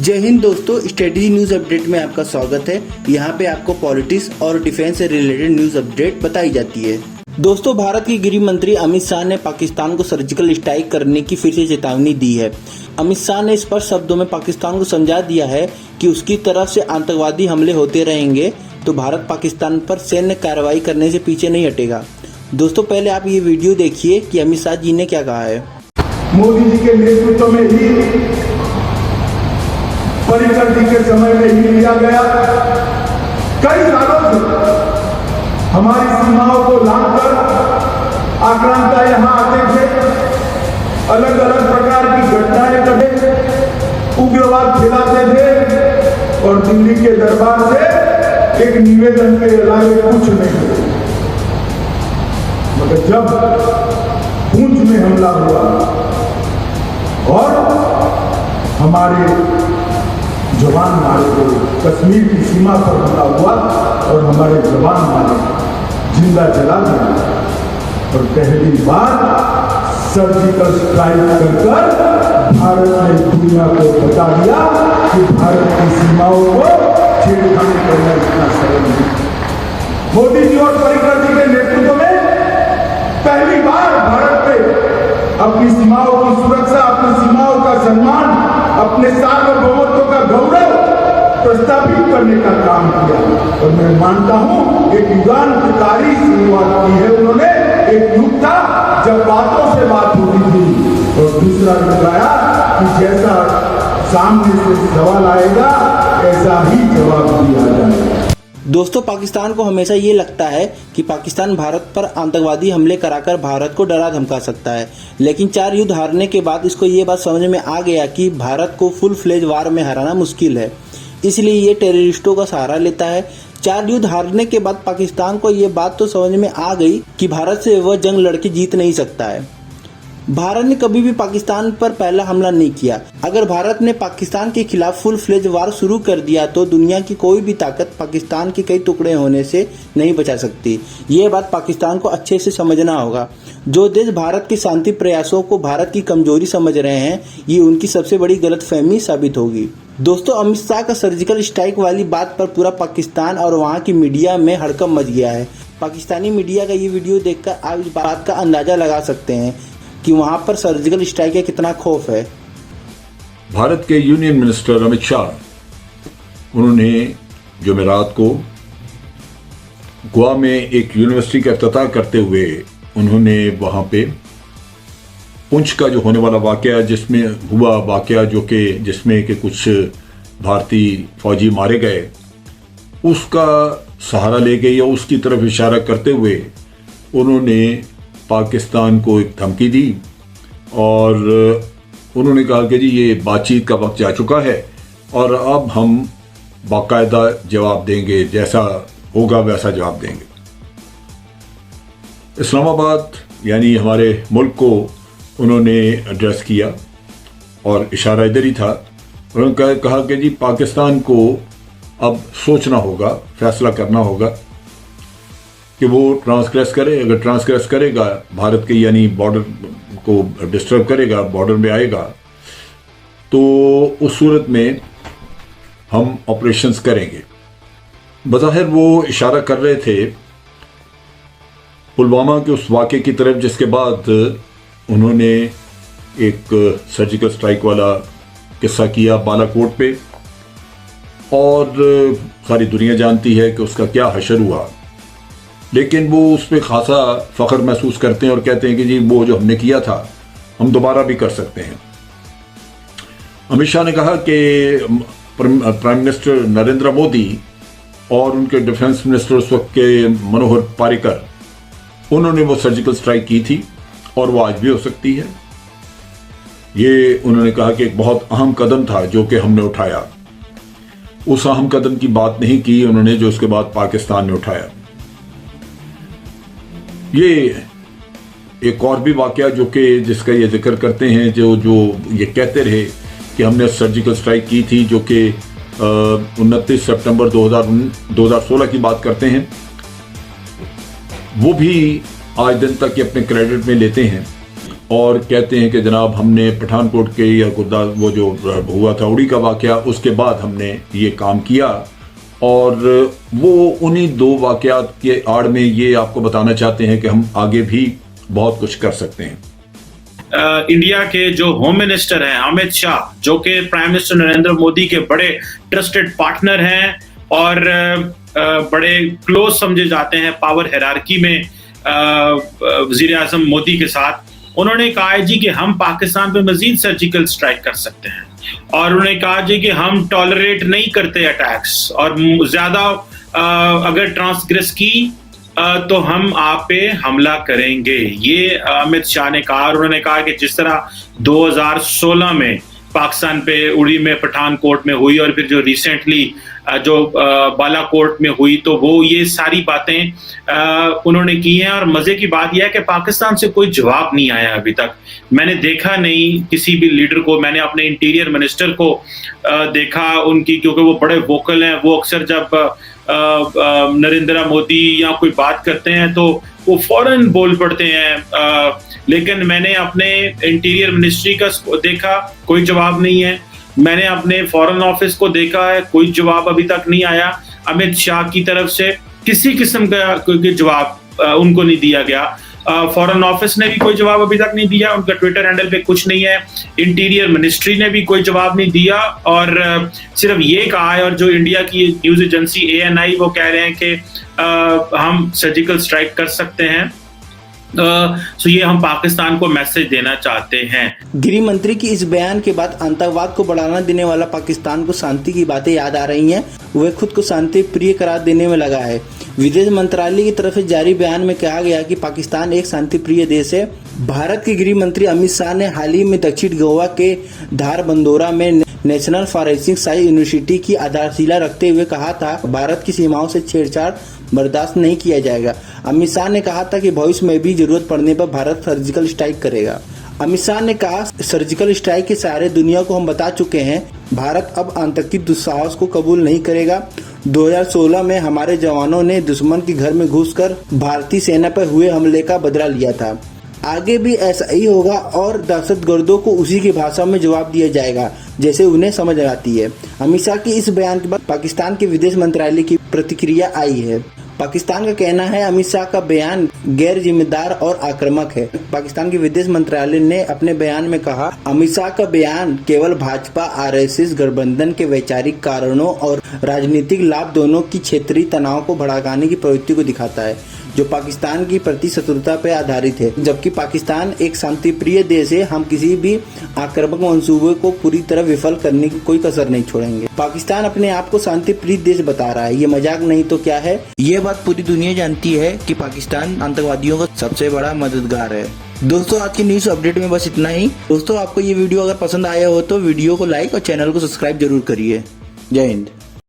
जय हिंद दोस्तों, study news update में आपका स्वागत है। यहाँ पे आपको पॉलिटिक्स और डिफेंस से रिलेटेड न्यूज़ अपडेट बताई जाती है। दोस्तों, भारत के गृह मंत्री अमित शाह ने पाकिस्तान को सर्जिकल स्ट्राइक करने की फिर से चेतावनी दी है। अमित शाह ने स्पष्ट शब्दों में पाकिस्तान को समझा दिया है कि उसकी तरफ से आतंकवादी हमले होते रहेंगे तो भारत पाकिस्तान पर सैन्य कार्रवाई करने से पीछे नहीं हटेगा। दोस्तों, पहले आप ये वीडियो देखिए कि अमित शाह जी ने क्या कहा है। मोदी जी के नेतृत्व में ही, पर्रिकर जी के समय में ही लिया गया। कई सालों से हमारी सीमाओं को लांघकर आक्रांता यहाँ आते थे, अलग अलग प्रकार की घटनाएं करते, उग्रवाद फैलाते थे और दिल्ली के दरबार से एक निवेदन के अलावा कुछ नहीं। मगर जब पुंछ में हमला हुआ और हमारे जवान मारे गए, कश्मीर की सीमा पर हमला हुआ और हमारे जवान मारे जिंदा जला दिया और पहली बार सर्जिकल स्ट्राइक कर भारत ने दुनिया को बता दिया कि भारत की सीमाओं को छेड़छाड़ करना इतना सरल नहीं। मोदी जी और पर्रिकर जी के नेतृत्व में पहली बार भारत ने अपनी सीमाओं की सुरक्षा, अपनी सीमाओं का सम्मान, अपने सार्वभौमत्व का गौरव प्रस्तावित करने का काम किया और मैं मानता हूं एक युगांतकारी शुरुआत की है उन्होंने। एक युग था जब बातों से बात होती थी और दूसरा युग आया कि जैसा सामने से सवाल आएगा ऐसा ही जवाब दिया जाएगा। दोस्तों, पाकिस्तान को हमेशा ये लगता है कि पाकिस्तान भारत पर आतंकवादी हमले कराकर भारत को डरा धमका सकता है, लेकिन 4 युद्ध हारने के बाद इसको ये बात समझ में आ गया कि भारत को फुल फ्लेज वार में हराना मुश्किल है, इसलिए ये टेररिस्टों का सहारा लेता है। 4 युद्ध हारने के बाद पाकिस्तान को ये बात तो समझ में आ गई कि भारत से वह जंग लड़के जीत नहीं सकता है। भारत ने कभी भी पाकिस्तान पर पहला हमला नहीं किया। अगर भारत ने पाकिस्तान के खिलाफ फुल फ्लेज वार शुरू कर दिया तो दुनिया की कोई भी ताकत पाकिस्तान के कई टुकड़े होने से नहीं बचा सकती। ये बात पाकिस्तान को अच्छे से समझना होगा। जो देश भारत के शांति प्रयासों को भारत की कमजोरी समझ रहे हैं, ये उनकी सबसे बड़ी गलतफहमी साबित होगी। दोस्तों, अमित शाह का सर्जिकल स्ट्राइक वाली बात पर पूरा पाकिस्तान और वहाँ की मीडिया में हड़कंप मच गया है। पाकिस्तानी मीडिया का ये वीडियो देखकर आप इस बात का अंदाजा लगा सकते हैं कि वहां पर सर्जिकल स्ट्राइक का कितना खौफ है। भारत के यूनियन मिनिस्टर अमित शाह, उन्होंने जुमेरात को गोवा में एक यूनिवर्सिटी का इफ्तिताह करते हुए उन्होंने वहां पे पुंछ का जो होने वाला वाकया, जिसमें हुआ वाकया जो कि जिसमें कि कुछ भारतीय फौजी मारे गए, उसका सहारा ले गए या उसकी तरफ इशारा करते हुए उन्होंने पाकिस्तान को एक धमकी दी और उन्होंने कहा कि जी ये बातचीत का वक्त जा चुका है और अब हम बाकायदा जवाब देंगे, जैसा होगा वैसा जवाब देंगे। इस्लामाबाद यानी हमारे मुल्क को उन्होंने एड्रेस किया और इशारा इधर ही था। उन्होंने कहा कि जी पाकिस्तान को अब सोचना होगा, फैसला करना होगा कि वो ट्रांसग्रेस करे। अगर ट्रांसग्रेस करेगा, भारत के यानी बॉर्डर को डिस्टर्ब करेगा, बॉर्डर में आएगा, तो उस सूरत में हम ऑपरेशंस करेंगे। बज़ाहिर वो इशारा कर रहे थे पुलवामा के उस वाक़े की तरफ जिसके बाद उन्होंने एक सर्जिकल स्ट्राइक वाला किस्सा किया बालाकोट पे, और सारी दुनिया जानती है कि उसका क्या हशर हुआ। लेकिन वो उस पर खासा फ़ख्र महसूस करते हैं और कहते हैं कि जी वो जो हमने किया था हम दोबारा भी कर सकते हैं। अमित शाह ने कहा कि प्राइम मिनिस्टर नरेंद्र मोदी और उनके डिफेंस मिनिस्टर उस वक्त के मनोहर पर्रिकर, उन्होंने वो सर्जिकल स्ट्राइक की थी और वो आज भी हो सकती है। ये उन्होंने कहा कि एक बहुत अहम कदम था जो कि हमने उठाया। उस अहम कदम की बात नहीं की उन्होंने जो उसके बाद पाकिस्तान ने उठाया। ये एक और भी वाकया जो कि जिसका ये जिक्र करते हैं, जो ये कहते रहे कि हमने सर्जिकल स्ट्राइक की थी, जो कि 29 सितंबर 2016 की बात करते हैं, वो भी आज दिन तक ये अपने क्रेडिट में लेते हैं और कहते हैं कि जनाब हमने पठानकोट के या गुरदास वो जो हुआ था उड़ी का वाक़या, उसके बाद हमने ये काम किया। और वो उन्हीं 2 वाक़यात के आड़ में ये आपको बताना चाहते हैं कि हम आगे भी बहुत कुछ कर सकते हैं। इंडिया के जो होम मिनिस्टर हैं अमित शाह, जो कि प्राइम मिनिस्टर नरेंद्र मोदी के बड़े ट्रस्टेड पार्टनर हैं और बड़े क्लोज समझे जाते हैं पावर हायरार्की में वज़ीर आज़म मोदी के साथ, उन्होंने कहा जी कि हम पाकिस्तान पे मजीद सर्जिकल स्ट्राइक कर सकते हैं और उन्होंने कहा जी कि हम टॉलरेट नहीं करते अटैक्स, और ज्यादा अगर ट्रांसग्रेस की तो हम आप पे हमला करेंगे। ये अमित शाह ने कहा। और उन्होंने कहा कि जिस तरह 2016 में पाकिस्तान पे उड़ी में पठानकोट में हुई और फिर जो रिसेंटली जो बालाकोट में हुई, तो वो ये सारी बातें उन्होंने की हैं। और मजे की बात यह है कि पाकिस्तान से कोई जवाब नहीं आया अभी तक। मैंने देखा नहीं किसी भी लीडर को, मैंने अपने इंटीरियर मिनिस्टर को देखा उनकी, क्योंकि वो बड़े वोकल हैं। वो अक्सर जब नरेंद्र मोदी या कोई बात करते हैं तो वो फौरन बोल पड़ते हैं, लेकिन मैंने अपने इंटीरियर मिनिस्ट्री का देखा, कोई जवाब नहीं है। मैंने अपने फॉरेन ऑफिस को देखा है, कोई जवाब अभी तक नहीं आया अमित शाह की तरफ से। किसी किस्म का कोई जवाब उनको नहीं दिया गया। फॉरेन ऑफिस ने भी कोई जवाब अभी तक नहीं दिया, उनका ट्विटर हैंडल पे कुछ नहीं है। इंटीरियर मिनिस्ट्री ने भी कोई जवाब नहीं दिया और सिर्फ ये कहा है। और जो इंडिया की न्यूज एजेंसी ANI वो कह रहे हैं कि हम सर्जिकल स्ट्राइक कर सकते हैं। सो ये हम पाकिस्तान को मैसेज देना चाहते हैं। गृह मंत्री की इस बयान के बाद आतंकवाद को बढ़ावा देने वाला पाकिस्तान को शांति की बातें याद आ रही हैं। वह खुद को शांति प्रिय करार देने में लगा है। विदेश मंत्रालय की तरफ से जारी बयान में कहा गया कि पाकिस्तान एक शांति प्रिय देश है। भारत के गृह मंत्री अमित शाह ने हाल ही में दक्षिण गोवा के धारबंदोरा में नेशनल फॉरेंसिक साइंस यूनिवर्सिटी की आधारशिला रखते हुए कहा था, भारत की सीमाओं से छेड़छाड़ बर्दाश्त नहीं किया जाएगा। अमित शाह ने कहा था कि भविष्य में भी जरूरत पड़ने पर भारत सर्जिकल स्ट्राइक करेगा। अमित शाह ने कहा, सर्जिकल स्ट्राइक के सहारे दुनिया को हम बता चुके हैं, भारत अब आतंकी दुस्साहस को कबूल नहीं करेगा। 2016 में हमारे जवानों ने दुश्मन के घर में घुसकर भारतीय सेना पर हुए हमले का बदला लिया था। आगे भी ऐसा ही होगा और दहशतगर्दों को उसी की भाषा में जवाब दिया जाएगा जैसे उन्हें समझ आती है। अमित शाह की इस बयान के बाद पाकिस्तान के विदेश मंत्रालय की प्रतिक्रिया आई है। पाकिस्तान का कहना है अमित शाह का बयान गैर जिम्मेदार और आक्रामक है। पाकिस्तान के विदेश मंत्रालय ने अपने बयान में कहा, अमित शाह का बयान केवल भाजपा RSS गठबंधन के वैचारिक कारणों और राजनीतिक लाभ दोनों की क्षेत्रीय तनाव को भड़काने की प्रवृत्ति को दिखाता है, जो पाकिस्तान की प्रति शत्रुता पर आधारित है। जबकि पाकिस्तान एक शांति प्रिय देश है, हम किसी भी आक्रामक मंसूबे को पूरी तरह विफल करने की कोई कसर नहीं छोड़ेंगे। पाकिस्तान अपने आप को शांति प्रिय देश बता रहा है, ये मजाक नहीं तो क्या है। ये बात पूरी दुनिया जानती है कि पाकिस्तान आतंकवादियों का सबसे बड़ा मददगार है। दोस्तों, आज की न्यूज अपडेट में बस इतना ही। दोस्तों, आपको ये वीडियो अगर पसंद आया हो तो वीडियो को लाइक और चैनल को सब्सक्राइब जरूर करिए। जय हिंद।